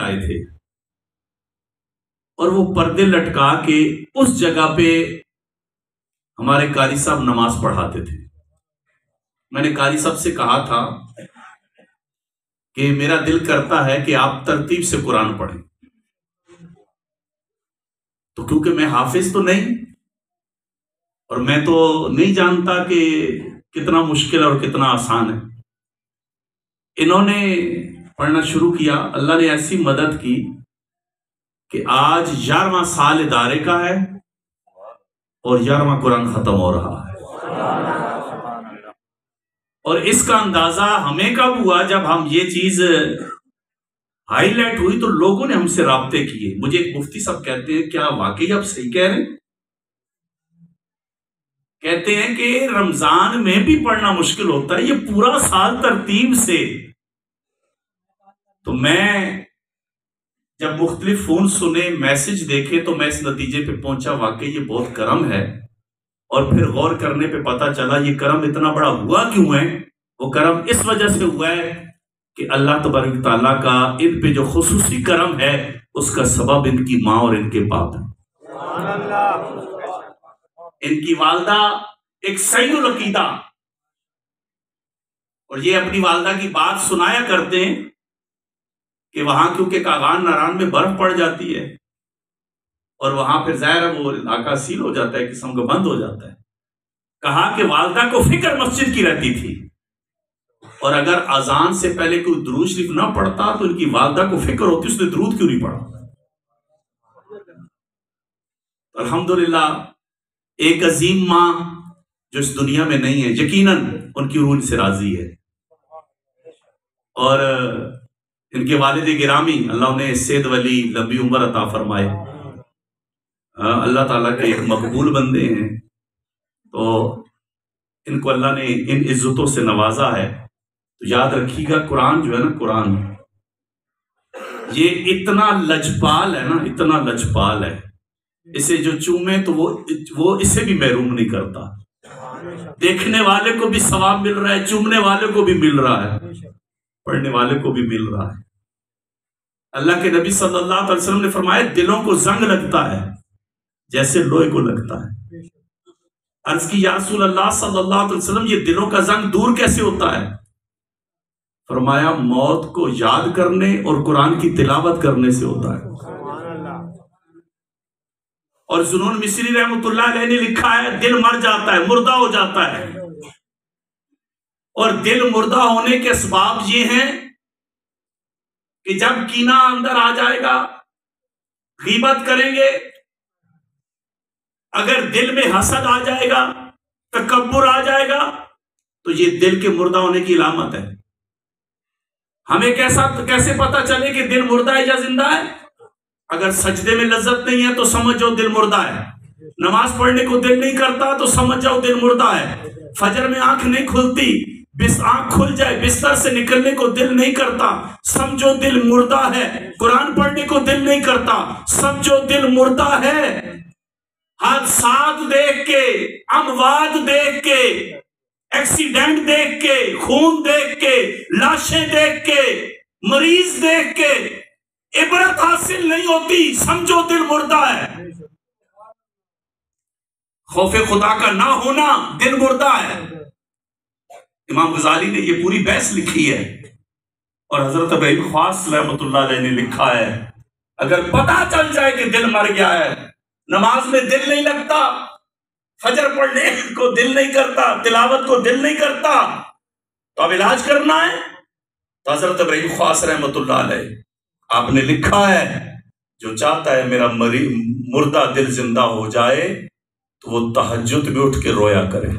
لائے تھے اور وہ پردے لٹکا کے اس جگہ پہ ہمارے قاری صاحب نماز پڑھاتے تھے. میں نے قاری صاحب سے کہا تھا کہ میرا دل کرتا ہے کہ آپ ترتیب سے قرآن پڑھیں. تو کیونکہ میں حافظ تو نہیں اور میں تو نہیں جانتا کہ کتنا مشکل اور کتنا آسان ہے. انہوں نے پڑھنا شروع کیا. اللہ نے ایسی مدد کی کہ آج 11واں سال ادارے کا ہے اور 11واں قرآن ختم ہو رہا ہے. اور اس کا اندازہ ہمیں کب ہوا جب ہم یہ چیز ہائی لائٹ ہوئی تو لوگوں نے ہم سے رابطے کیے. مجھے ایک مفتی صاحب کہتے ہیں کیا واقعی آپ صحیح کہہ رہے ہیں؟ کہتے ہیں کہ رمضان میں بھی پڑھنا مشکل ہوتا ہے، یہ پورا سال ترتیب سے. تو میں جب مختلف فون سنے، میسج دیکھے تو میں اس نتیجے پہ پہنچا واقعی یہ بہت کرم ہے. اور پھر غور کرنے پہ پتا چلا یہ کرم اتنا بڑا ہوا کیوں ہے. وہ کرم اس وجہ سے ہوا ہے کہ اللہ تبارک تعالیٰ کا ان پہ جو خصوصی کرم ہے اس کا سبب ان کی ماں اور ان کے باپ ہے. ان کی والدہ ایک سعید العقیدہ، اور یہ اپنی والدہ کی بات سنایا کرتے ہیں کہ وہاں کیونکہ کاغان ناران میں برف پڑ جاتی ہے اور وہاں پھر ظاہر وہ علاقہ سیل ہو جاتا ہے، قسم کا بند ہو جاتا ہے. کہا کہ والدہ کو فکر مسجد کی رہتی تھی اور اگر اذان سے پہلے کوئی درود شریف نہ پڑھتا تو ان کی والدہ کو فکر ہوتی اس نے درود کیوں نہیں پڑھا. الحمدللہ ایک عظیم ماں جو اس دنیا میں نہیں ہے، یقیناً ان کی روح سے راضی ہے. اور ان کے والد گرامی اللہ انہیں صحت ولی لمبی عمر عطا فرمائے. اللہ تعالیٰ کے ایک مقبول بندے ہیں، تو ان کو اللہ نے ان عزتوں سے نوازا ہے. تو یاد رکھیے گا قرآن جو ہے نا، قرآن یہ اتنا لجپال ہے نا، اتنا لجپال ہے. اسے جو چومے تو وہ اسے بھی محروم نہیں کرتا. دیکھنے والے کو بھی ثواب مل رہا ہے، چومنے والے کو بھی مل رہا ہے، پڑھنے والے کو بھی مل رہا ہے. اللہ کے نبی صلی اللہ علیہ وسلم نے فرمایا دلوں کو زنگ لگتا ہے جیسے لوہے کو لگتا ہے. عرض کی یا رسول اللہ صلی اللہ علیہ وسلم یہ دلوں کا زنگ دور کیسے ہوتا ہے؟ فرمایا موت کو یاد کرنے اور قرآن کی تلاوت کرنے سے ہوتا ہے. اور ذنون مصری رحمۃ اللہ علیہ نے لکھا ہے دل مر جاتا ہے، مردہ ہو جاتا ہے، اور دل مردہ ہونے کے اسباب یہ ہیں کہ جب کینہ اندر آ جائے گا، غیبت کریں گے، اگر دل میں حسد آ جائے گا، تکبر آ جائے گا، تو یہ دل کے مردہ ہونے کی علامت ہے. ہمیں کیسے پتا چلے کہ دل مردہ ہے یا زندہ ہے؟ اگر سجدے میں لذت نہیں ہے تو سمجھ جاؤ دل مردہ ہے. نماز پڑھنے کو دل نہیں کرتا تو سمجھ جاؤ دل مردہ ہے. فجر میں آنکھ نہیں کھلتی، آنکھ کھل جائے بستر سے نکلنے کو دل نہیں کرتا، سمجھو دل مردہ ہے. قرآن پڑھنے کو دل نہیں کرتا، سمجھو دل مردہ ہے. حادثات دیکھ کے، اموات دیکھ کے، ایکسیڈنٹ دیکھ کے، خون دیکھ کے، لاشیں دیکھ کے، مریض دیکھ کے عبرت حاصل نہیں ہوتی. سمجھو دل مردہ ہے. خوف خدا کا نہ ہونا دل مردہ ہے. امام غزالی نے یہ پوری بحث لکھی ہے اور حضرت ابراہیم خواص رحمۃ اللہ علیہ نے لکھا ہے اگر پتہ چل جائے کہ دل مر گیا ہے، نماز میں دل نہیں لگتا، فجر پڑھنے کو دل نہیں کرتا، تلاوت کو دل نہیں کرتا، تو اب علاج کرنا ہے. تو حضرت ابراہیم خواص رحمۃ اللہ علیہ آپ نے لکھا ہے جو چاہتا ہے میرا مردہ دل زندہ ہو جائے تو وہ تہجد میں اٹھ کے رویا کرے،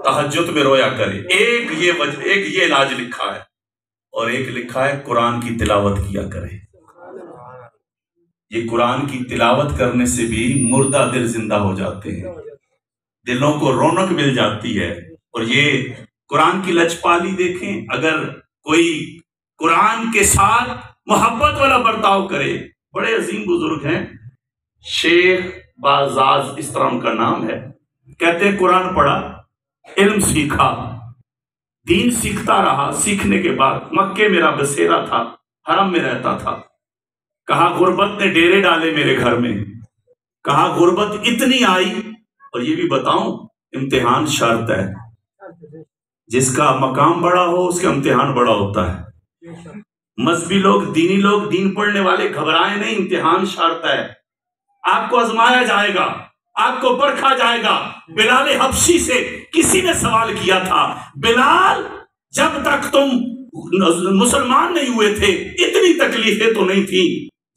تہجد میں رویا کرے. ایک یہ علاج لکھا ہے اور ایک لکھا ہے قرآن کی تلاوت کیا کرے. یہ قرآن کی تلاوت کرنے سے بھی مردہ دل زندہ ہو جاتے ہیں، دلوں کو رونق مل جاتی ہے. اور یہ قرآن کی لچپالی دیکھیں، اگر کوئی قرآن کے ساتھ محبت والا برتاؤ کرے. بڑے عظیم بزرگ ہیں، شیخ بازاز اس طرح ان کا نام ہے، کہتے ہیں قرآن پڑھا، علم سیکھا، دین سیکھتا رہا. سیکھنے کے بعد مکے میرا بسیرا تھا، حرم میں رہتا تھا. کہا غربت نے ڈیرے ڈالے میرے گھر میں. کہا غربت اتنی آئی. اور یہ بھی بتاؤں امتحان شرط ہے. جس کا مقام بڑا ہو اس کا امتحان بڑا ہوتا ہے. مذہبی لوگ، دینی لوگ، دین پڑھنے والے گھبرائے نہیں، امتحان شرط ہے. آپ کو آزمایا جائے گا، آپ کو پرکھا جائے گا. بلال حبشی سے کسی نے سوال کیا تھا، بلال جب تک تم مسلمان نہیں ہوئے تھے اتنی تکلیفیں تو نہیں تھی،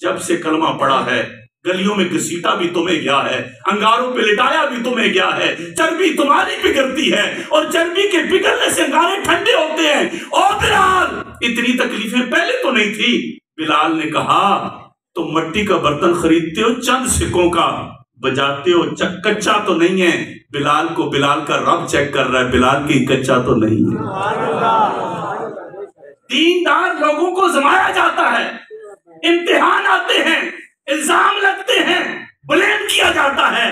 جب سے کلمہ پڑا ہے گلیوں میں گھسیٹا بھی تمہیں گیا ہے، انگاروں پہ لٹایا بھی تمہیں گیا ہے، چربی تمہاری پگھلتی ہے اور چربی کے پگھلنے سے انگارے ٹھنڈے ہوتے ہیں. او بلال اتنی تکلیفیں پہلے تو نہیں تھی. بلال نے کہا تم مٹی کا برتن خریدتے ہو چند سکوں کا، بجاتے ہو کچا تو نہیں ہے. بلال کو بلال کا رب چیک کر رہا ہے، بلال کی کچا تو نہیں ہے. دیندار لوگوں کو آزمایا جاتا ہے، امتحان آتے ہیں، الزام لگتے ہیں، بلیم کیا جاتا ہے.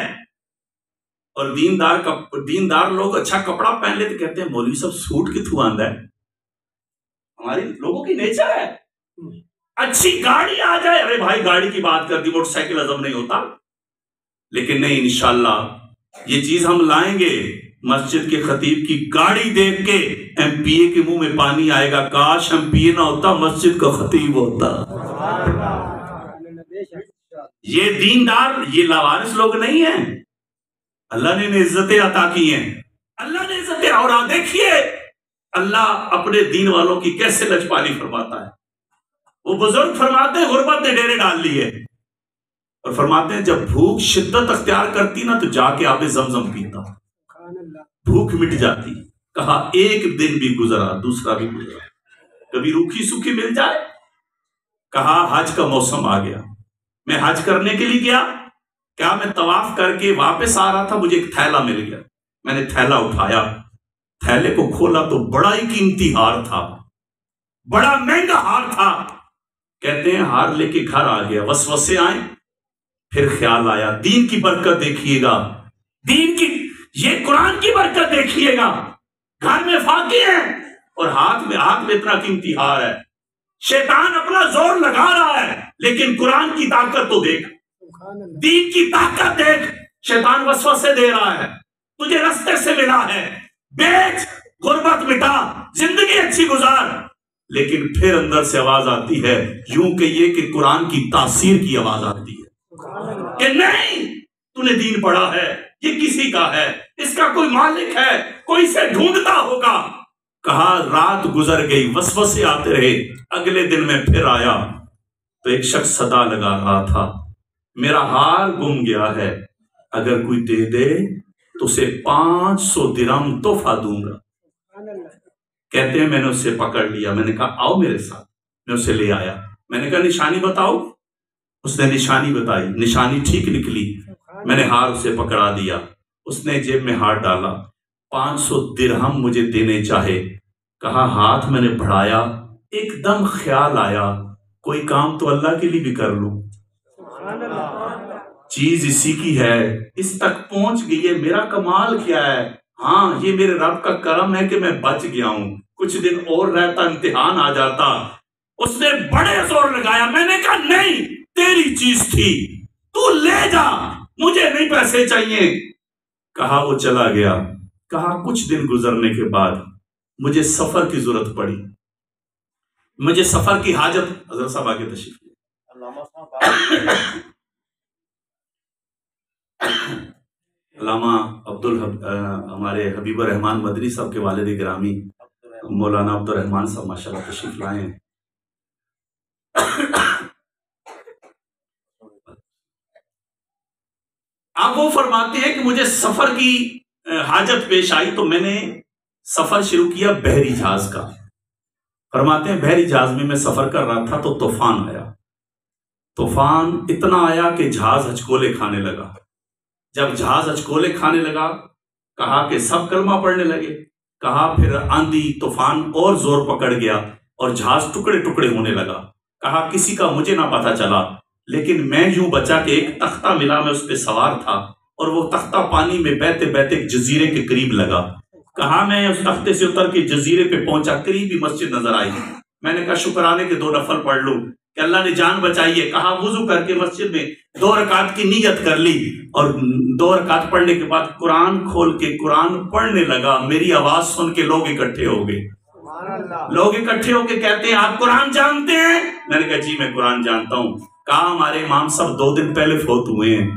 اور دیندار لوگ اچھا کپڑا پہن لیتے کہتے ہیں مولوی صاحب سوٹ کتوں آندا ہے. ہماری لوگوں کی نیچر ہے. اچھی گاڑی آ جائے، ارے بھائی گاڑی کی بات کر دی، موٹر سائیکل عزم نہیں ہوتا. لیکن نہیں، انشاءاللہ یہ چیز ہم لائیں گے. مسجد کے خطیب کی گاڑی دیکھ کے ایم پی اے کے منہ میں پانی آئے گا، کاش ایم پی اے نہ ہوتا، مسجد کا خطیب ہوتا. یہ دیندار، یہ لاوارث لوگ نہیں ہیں. اللہ نے انہیں عزتیں عطا کی ہیں، اللہ نے عزتیں. اور آپ دیکھیے اللہ اپنے دین والوں کی کیسے لجپالی فرماتا ہے. وہ بزرگ فرماتے ہیں غربت نے ڈیرے ڈال لیے، اور فرماتے ہیں جب بھوک شدت اختیار کرتی نا تو جا کے آب زمزم پیتا، بھوک مٹ جاتی. کہا ایک دن بھی گزرا، دوسرا بھی گزرا، کبھی روکھی سوکھی مل جائے. کہا حج کا موسم آ گیا، میں حج کرنے کے لیے گیا. کیا میں طواف کر کے واپس آ رہا تھا، مجھے ایک تھیلا مل گیا. میں نے تھیلا اٹھایا، تھیلے کو کھولا تو بڑا ہی قیمتی ہار تھا، بڑا مہنگا ہار تھا. کہتے ہیں ہار لے کے گھر آ گیا، وسوسے آئے. پھر خیال آیا دین کی برکت دیکھیے گا، دین کی، یہ قرآن کی برکت دیکھیے گا. گھر میں فاقے ہیں اور ہاتھ میں اتنا قیمتی ہار ہے. شیطان اپنا زور لگا رہا ہے لیکن قرآن کی طاقت تو دیکھ، دین کی طاقت دیکھ. شیطان وسوسے دے رہا ہے، تجھے رستے سے ملا ہے، بیچ، غربت مٹا، زندگی اچھی گزار. لیکن پھر اندر سے آواز آتی ہے، یوں کہیے کہ قرآن کی تاثیر کی آواز آتی ہے کہ نہیں، تو نے دین پڑھا ہے، یہ کسی کا ہے، اس کا کوئی مالک ہے، کوئی اسے ڈھونڈتا ہوگا. کہا رات گزر گئی، وسوسے آتے رہے. اگلے دن میں پھر آیا تو ایک شخص صدا لگا رہا تھا، میرا ہار گم گیا ہے، اگر کوئی دے دے تو اسے 500 درہم تحفہ دوں گا. کہتے ہیں میں نے اسے پکڑ لیا، میں نے کہا آؤ میرے ساتھ. میں اسے لے آیا، میں نے کہا نشانی بتاؤ. اس نے نشانی بتائی، نشانی ٹھیک نکلی. میں نے ہار اسے پکڑا دیا، اس نے جیب میں ہاتھ ڈالا. 500 درہم مجھے دینے چاہے. کہا ہاتھ میں نے بڑھایا، ایک دم خیال آیا کوئی کام تو اللہ کے لیے بھی کر لوں. چیز اسی کی ہے، اس تک پہنچ گئی ہے، میرا کمال کیا ہے؟ ہاں یہ میرے رب کا کرم ہے کہ میں بچ گیا ہوں. کچھ دن اور رہتا امتحان آ جاتا. اس نے بڑے زور لگایا. میں نے کہا نہیں، تیری چیز تھی، تو لے جا، مجھے نہیں پیسے چاہیے. کہا وہ چلا گیا. کہا کچھ دن گزرنے کے بعد مجھے سفر کی ضرورت پڑی، مجھے سفر کی حاجت. حضرت صاحب آگے تشریف لے. علامہ ہمارے حبیب الرحمان مدنی صاحب کے والد گرامی مولانا عبد الرحمان صاحب ماشاءاللہ تشریف لائے ہیں. آپ وہ فرماتے ہیں کہ مجھے سفر کی حاجت پیش آئی تو میں نے سفر شروع کیا بحری جہاز کا. فرماتے ہیں بحری جہاز میں سفر کر رہا تھا تو طوفان آیا. طوفان اتنا آیا کہ جہاز ہچکولے کھانے لگا. جب جہاز ہچکولے کھانے لگا کہا کہ سب کلمہ پڑھنے لگے. کہا پھر آندھی طوفان اور زور پکڑ گیا اور جہاز ٹکڑے ٹکڑے ہونے لگا. کہا کسی کا مجھے نہ پتا چلا، لیکن میں یوں بچا کہ ایک تختہ ملا، میں اس پہ سوار تھا اور وہ تختہ پانی میں بہتے بہتے ایک جزیرے کے قریب لگا. کہا میں اس تختے سے اتر کے جزیرے پہ پہنچا، قریبی مسجد نظر آئی. میں نے کہا شکرانے کے 2 نفل پڑھ لوں کہ اللہ نے جان بچائی ہے. کہا وضو کر کے مسجد میں 2 رکعت کی نیت کر لی اور 2 رکعت پڑھنے کے بعد قرآن کھول کے قرآن پڑھنے لگا. میری آواز سن کے لوگ اکٹھے ہو گئے. لوگ اکٹھے ہو کے کہتے ہیں آپ قرآن جانتے ہیں؟ میں نے کہا جی میں قرآن جانتا ہوں. کہا ہمارے امام صاحب 2 دن پہلے فوت ہوئے ہیں,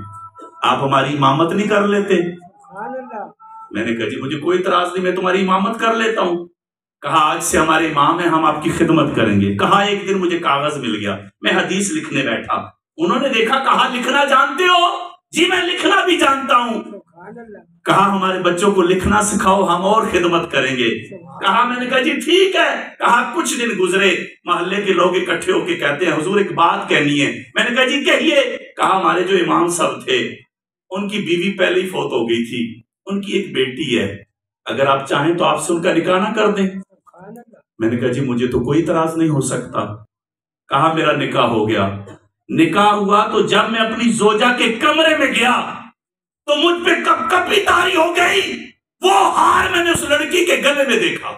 آپ ہماری امامت نہیں کر لیتے؟ میں نے کہا جی مجھے کوئی اعتراض نہیں, میں تمہاری امامت کر لیتا ہوں. کہا آج سے ہمارے امام ہیں, ہم آپ کی خدمت کریں گے. کہا ایک دن مجھے کاغذ مل گیا, میں حدیث لکھنے بیٹھا. انہوں نے دیکھا, کہا لکھنا جانتے ہو؟ جی میں لکھنا بھی جانتا ہوں. کہا ہمارے بچوں کو لکھنا سکھاؤ, ہم اور خدمت کریں گے. کہا میں نے کہا جی ٹھیک ہے. کہا کچھ دن گزرے, محلے کے لوگ اکٹھے ہو کے کہتے ہیں حضور ایک بات کہنی ہے. میں نے کہا جی کہیے. کہا ہمارے جو امام صاحب تھے ان کی بیوی پہلے ہی فوت ہو گئی تھی, ان کی ایک بیٹی ہے, اگر آپ چاہیں تو آپ سے ان کا نکاح نہ کر دیں. میں نے کہا جی مجھے تو کوئی اعتراض نہیں ہو سکتا. کہا میرا نکاح ہو گیا. نکاح ہوا تو جب میں اپنی زوجہ کے کمرے میں گیا تو مجھ پہ کپ کپی طاری ہو گئی. وہ ہار میں نے اس لڑکی کے گلے میں دیکھا.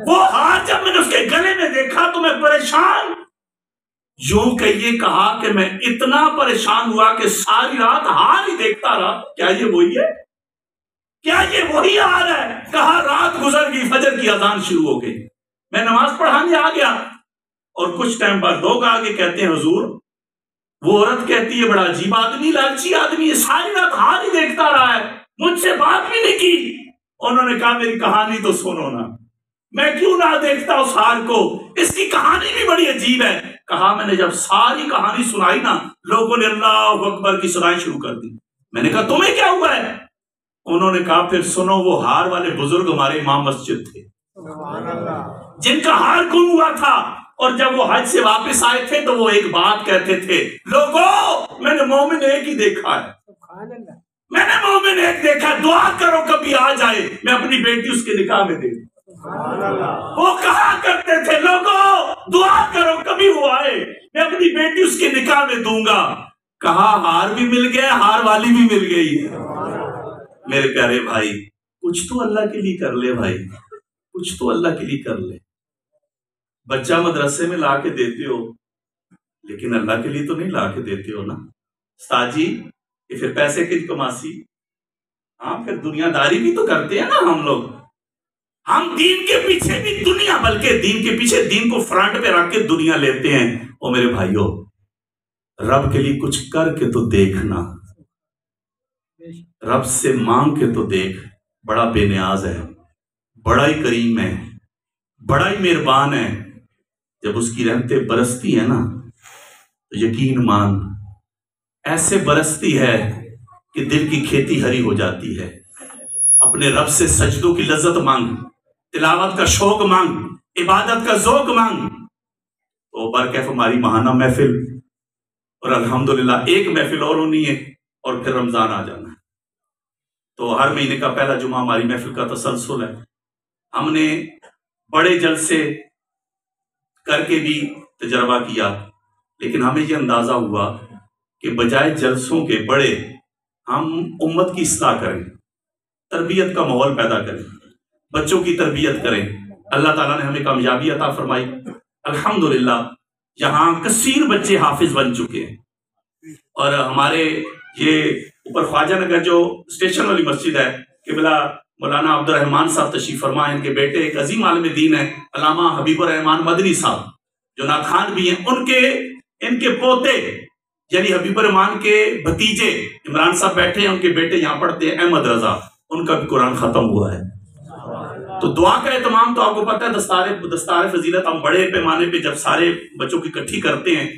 وہ ہار جب میں نے اس کے گلے میں دیکھا تو میں پریشان, یوں کہیے کہا کہ میں اتنا پریشان ہوا کہ ساری رات ہار ہی دیکھتا رہا. کیا یہ وہی ہے؟ کیا یہ وہی ہار ہے؟ کہا رات گزر گئی, فجر کی اذان شروع ہو گئی, میں نماز پڑھانے آ گیا اور کچھ ٹائم بعد لوگ آگے کہتے ہیں حضور وہ عورت کہتی ہے بڑا عجیب آدمی, لالچی آدمی ہے, ساری رات ہار ہی دیکھتا رہا ہے, مجھ سے بات بھی نہیں کی. انہوں نے کہا میری کہانی تو سنو نا, میں کیوں نہ دیکھتا اس ہار کو, اس کی کہانی بھی بڑی عجیب ہے. کہا میں نے جب ساری کہانی سنائی نا, لوگوں نے اللہ اکبر کی سنائی شروع کر دی. میں نے کہا تمہیں کیا ہوا ہے؟ انہوں نے کہا پھر سنو, وہ ہار والے بزرگ ہمارے امام مسجد تھے جن کا ہار گم ہوا تھا, اور جب وہ حج سے واپس آئے تھے تو وہ ایک بات کہتے تھے, لوگوں میں نے مومن ایک ہی دیکھا ہے, میں نے مومن ایک دیکھا ہے, دعا کرو کبھی آ جائے, میں اپنی بیٹی اس کے نکاح میں دے دوں. وہ کہا کرتے تھے لوگوں دعا کرو کبھی وہ آئے, میں اپنی بیٹی اس کے نکاح میں دوں گا. کہا ہار بھی مل گیا, ہار والی بھی مل گئی. میرے پیارے بھائی کچھ تو اللہ کے لیے کر لے بھائی, کچھ تو اللہ کے لیے کر لے. بچہ مدرسے میں لا کے دیتے ہو لیکن اللہ کے لیے تو نہیں لا کے دیتے ہو نا. استاد جی یہ پھر پیسے کی کماسی, ہاں پھر دنیا داری بھی تو کرتے ہیں نا ہم لوگ. ہم دین کے پیچھے بھی دنیا, بلکہ دین کے پیچھے دین کو فرنٹ پہ رکھ کے دنیا لیتے ہیں. او میرے بھائیو رب کے لیے کچھ کر کے تو دیکھنا, رب سے مانگ کے تو دیکھ. بڑا بے نیاز ہے, بڑا ہی کریم ہے, بڑا ہی مہربان ہے. جب اس کی رحمتیں برستی ہیں نا تو یقین مان ایسے برستی ہے کہ دل کی کھیتی ہری ہو جاتی ہے. اپنے رب سے سجدوں کی لذت مانگ, تلاوت کا شوق مانگ, عبادت کا ذوق مانگ. تو برکیف ہماری ماہانہ محفل, اور الحمدللہ ایک محفل اور ہونی ہے اور پھر رمضان آ جانا ہے. تو ہر مہینے کا پہلا جمعہ ہماری محفل کا تسلسل ہے. ہم نے بڑے جلسے کر کے بھی تجربہ کیا, لیکن ہمیں یہ اندازہ ہوا کہ بجائے جلسوں کے بڑے ہم امت کی اصلاح کریں, تربیت کا ماحول پیدا کریں, بچوں کی تربیت کریں. اللہ تعالیٰ نے ہمیں کامیابی عطا فرمائی. الحمدللہ یہاں کثیر بچے حافظ بن چکے ہیں, اور ہمارے یہ اوپر خواجہ نگر جو اسٹیشن والی مسجد ہے, قبلہ مولانا عبد الرحمان صاحب تشریف فرما, ان کے بیٹے ایک عظیم عالم دین ہے علامہ حبیب الرحمان مدنی صاحب جو نعت بھی ہیں, ان کے پوتے یعنی حبیب الرحمان کے بھتیجے عمران صاحب بیٹھے ہیں, ان کے بیٹے یہاں پڑھتے ہیں, احمد رضا, ان کا بھی قرآن ختم ہوا ہے. تو دعا کا اہتمام تو آپ کو پتہ ہے, دستار فضیلت ہم بڑے پیمانے پہ جب سارے بچوں کی اکٹھی کرتے ہیں